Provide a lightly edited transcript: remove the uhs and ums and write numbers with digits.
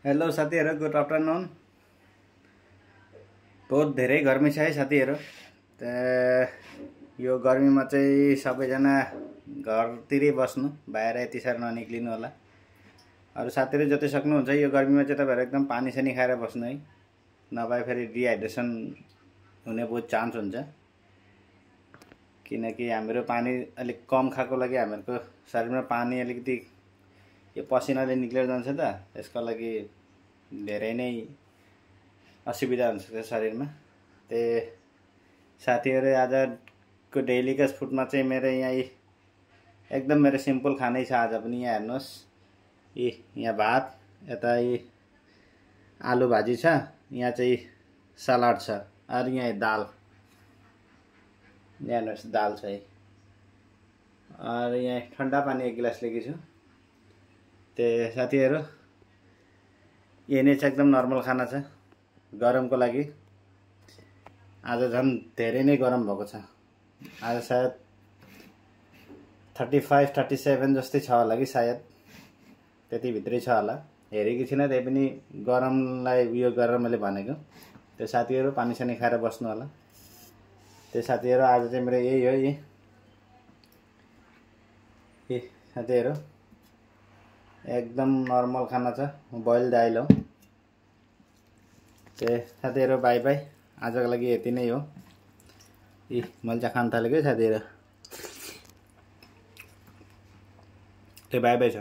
Hello साथीहरु, good afternoon. बहुत धेरै गर्मी छ है साथीहरु। यो गर्मीमा चाहिँ सबैजना घरतिरै बस्नु, बाहिर यति साह्रो ननिक्लिनु होला। अरु साथीहरु जति सक्नुहुन्छ यो गर्मीमा चाहिँ तपाईहरु एकदम पानी सानी खाएर बस्नु है, नभए फेरि डिहाइड्रेसन हुने बहुत चान्स हुन्छ। किनकि हाम्रो पानी अलिक कम खाएको लागि हाम्रो शरीरमा पानी अलिकति यो पसिनाले निक्लेर जान्छ त, त्यसको लागि धेरै नै असुविधा हुन्छ शरीरमा। त्यही साथीहरु, आजको डेलीको फुडमा चाहिँ मेरो यहाँ एकदम मेरो सिम्पल खानै छ आज पनि। यहाँ हेर्नुस्, यहाँ भात, यता आलु भाजी छ, यहाँ चाहिँ सलाड छ, अरु यहाँ दाल, यहाँ हेर्नुस् दाल छ है। अरु यहाँ ठन्डा पानी एक गिलास लिएको छु। त्यही साथीहरु, यही नै छ, एकदम नर्मल खाना छ गरमको लागि। आज झन् धेरै नै गरम भएको छ। आज सायद 35-37 जस्तै छ होला कि सायद, त्यति भित्रै छ होला, हेरेको छैन। त्यही पनि गरमलाई उयो गरेर मैले भनेको। त्यो साथीहरु पानी सानी खाएर बस्नु होला। त्यो साथीहरु, आज चाहिँ मेरो यही हो। यही साथीहरु, एकदम नर्मल खाना छ, बोइल दाल हो। त्यही साथीहरु, बाई बाई। आजको लागि यति नै हो। मैले चाहिँ खान थालेको है साथीहरु। त्यही बाई बाई छ।